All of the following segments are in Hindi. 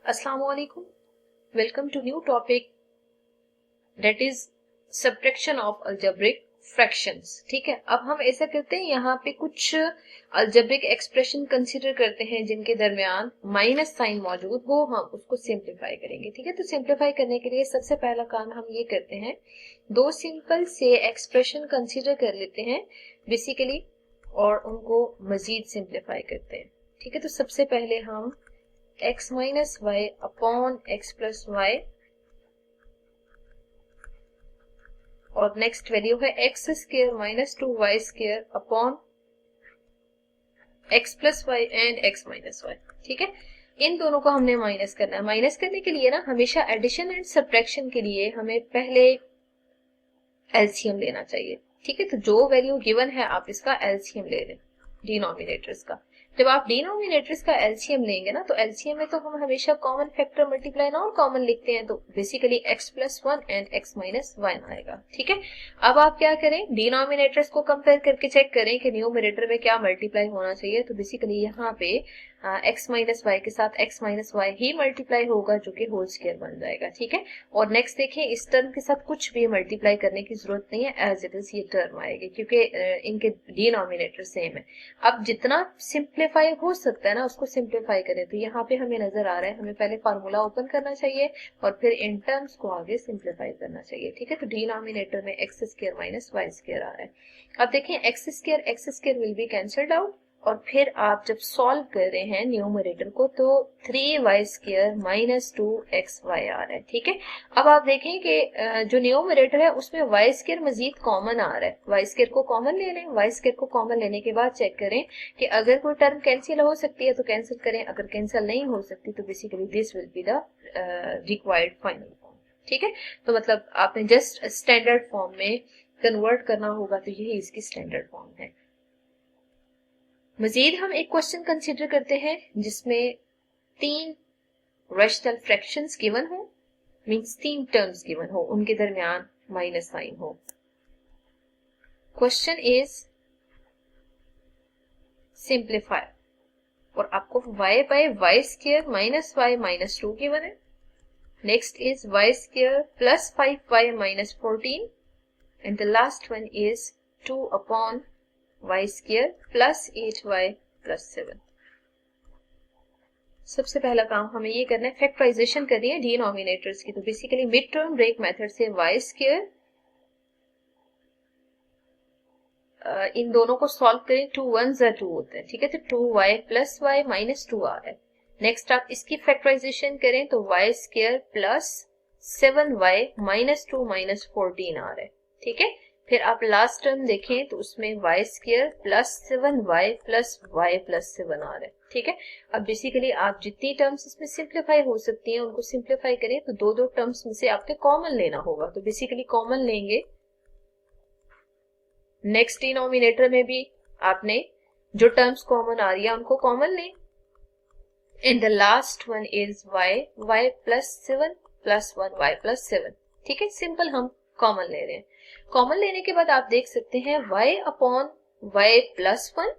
Assalamualaikum. Welcome to new topic that is subtraction of algebraic fractions. ठीक है, अब हम ऐसा करते हैं, यहाँ पे कुछ algebraic expression कंसिडर करते हैं जिनके दरमियान माइनस साइन मौजूद हो, हम उसको सिंप्लीफाई करेंगे. ठीक है, तो सिंप्लीफाई करने के लिए सबसे पहला काम हम ये करते हैं, दो सिंपल से एक्सप्रेशन कंसिडर कर लेते हैं बेसिकली और उनको मजीद सिंप्लीफाई करते हैं. ठीक है, तो सबसे पहले हम x minus y upon x plus y और नेक्स्ट वैल्यू है x square minus 2y square upon x plus y and x minus y. ठीक है, इन दोनों को हमने माइनस करना है. माइनस करने के लिए ना हमेशा एडिशन एंड सब्ट्रैक्शन के लिए हमें पहले एलसीएम लेना चाहिए. ठीक है, तो जो वैल्यू गिवन है आप इसका एलसीएम ले लें डिनोमिनेटर्स का. जब आप डिनोमिनेटर्स का एलसीएम लेंगे ना, तो एलसीएम में तो हम हमेशा common factor multiply non common लिखते हैं, तो basically x plus 1 and x minus 1 आएगा. ठीक है, अब आप क्या करें, डिनोमिनेटर्स को कंपेयर करके चेक करें कि न्यूमरेटर में क्या मल्टीप्लाई होना चाहिए. तो बेसिकली यहाँ पे x माइनस वाई के साथ x minus why he multiply होगा जो कि होल स्क्वायर बन जाएगा. ठीक है, और नेक्स्ट देखें, इस टर्म के साथ कुछ भी मल्टीप्लाई करने की जरूरत नहीं है, एज इट इज ये टर्म आएगी क्योंकि इनके डिनोमिनेटर सेम है. अब जितना सिंप्लीफाई हो सकता है ना उसको सिंप्लीफाई करें. तो यहाँ पे हमें नजर आ रहा है, हमें पहले फार्मूला ओपन करना चाहिए और फिर इन टर्म्स को आगे सिंप्लीफाई करना चाहिए. ठीक है, तो डिनोमिनेटर में X square minus Y square आ रहा है. अब देखें, X square will be cancelled out और फिर आप जब सॉल्व कर रहे हैं न्यूमरेटर को तो 3y स्क्वायर माइनस 2xy आ रहा है. ठीक है, अब आप देखें कि जो न्यूमरेटर है उसमें y स्क्वायर मजीद कॉमन आ रहा है. y स्क्वायर को कॉमन ले लें. y स्क्वायर को कॉमन लेने के बाद चेक करें कि अगर कोई टर्म कैंसिल हो सकती है तो कैंसिल करें, अगर कैंसिल नहीं हो सकती तो basically this will be the required final form. ठीक है, तो मतलब आपने जस्ट स्टैंडर्ड फॉर्म में कन्वर्ट करना होगा, तो यही इसकी स्टैंडर्ड फॉर्म है. मजीद हम एक क्वेश्चन कंसिडर करते हैं जिसमें 3 रैशनल फ्रैक्शंस गिवन हो, मींस 3 टर्म्स गिवन हो, उनके दरमियान माइनस साइन हो. क्वेश्चन इज सिंप्लीफाई और आपको y by y square minus y minus 2 given है. Next is y square plus 5y minus 14 and the last one is 2 upon y square plus 8y plus 7. सबसे पहला काम हमें ये करना है, फैक्टराइजेशन करनी है डिनोमिनेटर्स की. तो basically mid term break method से y स्क्वायर इन दोनों को सॉल्व करें, 2 1 2 होता है. ठीक है, तो 2y प्लस y माइनस 2 आ रहा है. नेक्स्ट आप इसकी फैक्टराइजेशन करें तो y square plus 7y minus 2 minus 14 आ रहा है. ठीक है, फिर आप लास्ट टर्म देखें तो उसमें y square plus 7y plus y plus 7 आ रहा है. ठीक है, अब बेसिकली आप जितनी टर्म्स इसमें सिंप्लीफाई हो सकती हैं उनको सिंप्लीफाई करें. तो दो टर्म्स में से आपके कॉमन लेना होगा, तो बेसिकली कॉमन लेंगे. नेक्स्ट डिनोमिनेटर में भी आपने जो टर्म्स कॉमन आ रही है उनको कॉमन लें. And the last one is y plus 7 plus 1y plus 7. ठीक है, सिंपल हम कॉमन ले रहे हैं. कॉमन लेने के बाद आप देख सकते हैं y upon y plus 1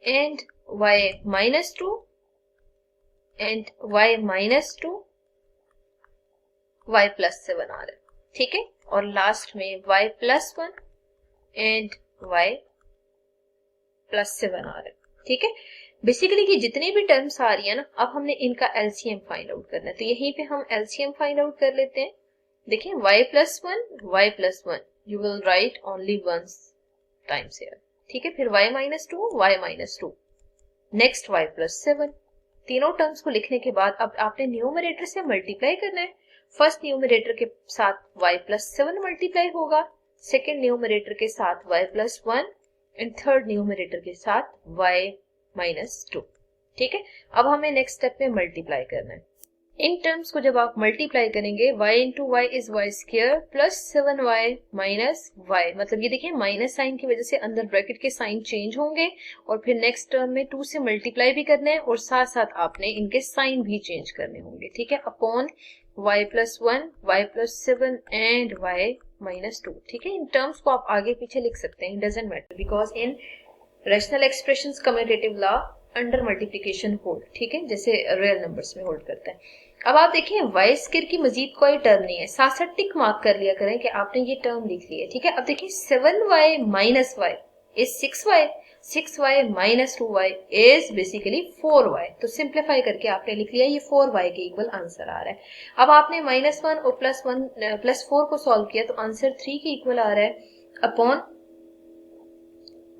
and y minus 2 and y minus 2 y plus 7 आ रहा है. ठीक है, और लास्ट में y plus 1 and y plus 7 आ रहा है. ठीक है, बेसिकली कि जितनी भी टर्म्स आ रही है ना, अब हमने इनका एलसीएम फाइंड आउट करना है. तो यहीं पे हम एलसीएम फाइंड आउट कर लेते हैं. देखिए, y plus 1 you will write only once times here. ठीक है, फिर y minus 2 next y plus 7. तीनों टर्म्स को लिखने के बाद अब आपने न्यूमरेटर से मल्टीप्लाई करना है. फर्स्ट न्यूमरेटर के साथ y प्लस 7 मल्टीप्लाई होगा, सेकेंड न्यूमरेटर के साथ y plus 1 and third numerator के साथ y माइनस 2. ठीक है, अब हमें नेक्स्ट स्टेप में मल्टीप्लाई करना है. इन टर्म्स को जब आप मल्टीप्लाई करेंगे, y into y is y square plus 7y minus y. मतलब ये देखिए, माइनस साइन की वजह से अंदर ब्रैकेट के साइन चेंज होंगे और फिर नेक्स्ट टर्म में 2 से मल्टीप्लाई भी करना है और साथ साथ आपने इनके साइन भी चेंज करने होंगे. ठीक है, upon y plus 1 y plus 7 and y minus 2. ठीक है, इन टर्म्स को आप आगे पीछे लिख सकते हैं, doesn't matter, because in rational expressions commutative law under multiplication hold, ठीक है, जैसे रियल नंबर्स में होल्ड करता है। अब आप देखिए वाई स्क्वायर की मजीद कोई टर्म नहीं है, साथ साथ टिक मार्क कर लिया करें कि आपने ये टर्म लिख ली है, ठीक है। अब देखिए 7y minus y is 6y, 6y minus 2y is basically 4y। तो सिंप्लीफाई करके आपने लिख लिया, ये 4y के इक्वल आंसर आ रहा है। अब आपने -1 और +4 को सॉल्व किया तो आंसर 3 के इक्वल आ रहा है upon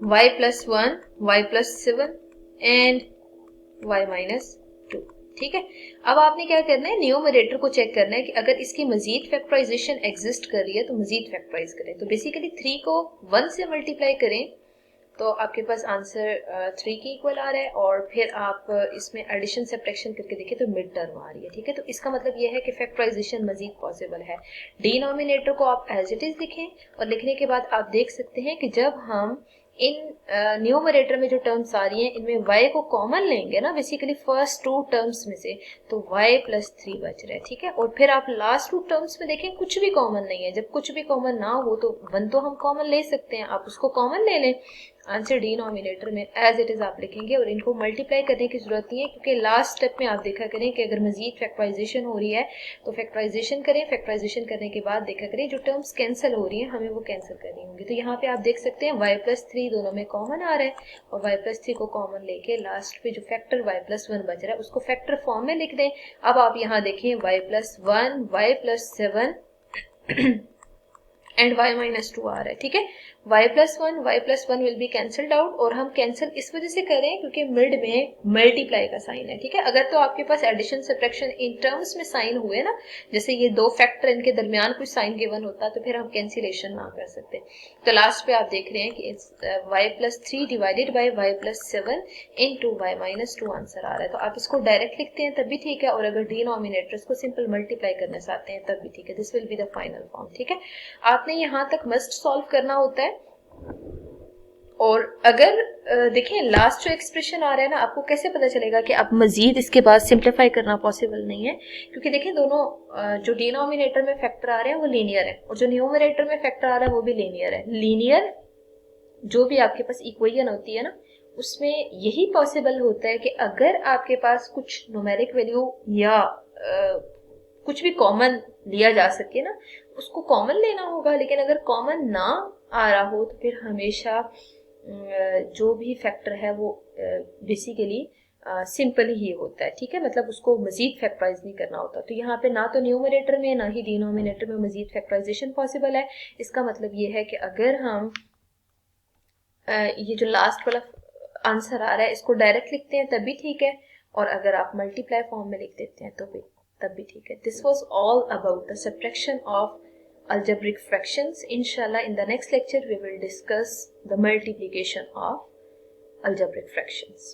y + 1, y + 7 and y - 2, ठीक है। अब आपने क्या करना है, न्यूमरेटर को चेक करना है कि अगर इसकी मजीद फैक्टराइजेशन एग्जिस्ट कर रही है तो मजीद फैक्टराइज करें। तो बेसिकली 3 को 1 से मल्टीप्लाई करें तो आपके पास आंसर 3 के इक्वल आ रहा है, और फिर आप इसमें एडिशन सब्ट्रैक्शन करके देखिए तो मिड टर्म आ रही है, ठीक है। तो इसका मतलब यह है कि फैक्टराइजेशन मजीद पॉसिबल है। डिनोमिनेटर को आप एज इट इज लिखें, और लिखने के बाद आप देख सकते हैं कि जब हम इन न्यूमरेटर में जो टर्म्स आ रही हैं इनमें y को कॉमन लेंगे ना, बेसिकली फर्स्ट 2 टर्म्स में से, तो y + 3 बच रहा है, ठीक है। और फिर आप लास्ट 2 टर्म्स में देखें कुछ भी कॉमन नहीं है। जब कुछ भी कॉमन ना हो तो 1 तो हम कॉमन ले सकते हैं, आप उसको कॉमन ले लें। आंसर डिनोमिनेटर में एज इट इज आप लिखेंगे, और इनको मल्टीप्लाई करने की जरूरत नहीं है, क्योंकि लास्ट स्टेप में आप देखा करें कि अगर मजीद फैक्टराइजेशन हो रही है तो फैक्टराइजेशन करें, फैक्टराइजेशन करने के बाद देखा करें जो टर्म्स कैंसिल हो रही हैं हमें वो कैंसिल करनी होंगी। तो यहाँ पे आप देख सकते हैं y + 3 दोनों में कॉमन आ रहा है, और y + 3 को कॉमन लेके लास्ट पे जो फैक्टर y + 1 बच रहा है उसको फैक्टर फॉर्म में लिख दें। अब आप यहाँ देखें y + 1, y + 7 एंड y - 2 आ रहा है, ठीक है। y + 1 will be cancelled out, और हम कैंसिल इस वजह से करें क्योंकि मिड में मल्टीप्लाई का साइन है, ठीक है। अगर तो आपके पास एडिशन सब्ट्रैक्शन इन टर्म्स में साइन हुए ना, जैसे ये दो फैक्टर इनके दरमियान कुछ साइन गिवन होता तो फिर हम कैंसिलेशन ना कर सकते। तो लास्ट पे आप देख रहे हैं कि y + 3 divided by y + 7 into y - 2 answer आ रहा है। तो आप इसको डायरेक्ट लिखते हैं तब भी ठीक है, और अगर डिनोमिनेटर्स को सिंपल मल्टीप्लाई करना चाहते हैं तब भी ठीक है। This will be the final form, ठीक है। आपने यहाँ तक मस्ट सॉल्व करना होता है। और अगर देखें लास्ट जो एक्सप्रेशन आ रहा है ना, आपको कैसे पता चलेगा कि आप मजीद इसके बाद सिंप्लीफाई करना पॉसिबल नहीं है, क्योंकि देखें दोनों जो डिनोमिनेटर में फैक्टर आ रहे हैं वो लीनियर है, और जो न्यूमरेटर में फैक्टर आ रहा है वो भी लीनियर है। लीनियर जो भी आपके पास इक्वेशन होती है ना, उसमें यही पॉसिबल होता है कि अगर आपके पास कुछ न्यूमेरिक वैल्यू या कुछ भी कॉमन लिया जा सके ना, उसको कॉमन लेना होगा। लेकिन अगर कॉमन ना आ रहा हो तो फिर हमेशा जो भी फैक्टर है वो बेसिकली सिंपल ही होता है, ठीक है। मतलब उसको मजीद फैक्टराइज नहीं करना होता। तो यहाँ पे ना तो न्यूमरेटर में ना ही डिनोमिनेटर में मजीद फैक्टराइजेशन पॉसिबल है। इसका मतलब ये है कि अगर हम ये जो लास्ट वाला आंसर आ रहा है इसको डायरेक्ट लिखते हैं तब भी ठीक है, और अगर आप मल्टीप्लाई फॉर्म में लिख देते हैं तो भी तब भी ठीक है। This was all about the subtraction of algebraic fractions. Inshallah, in the next lecture we will discuss the multiplication of algebraic fractions.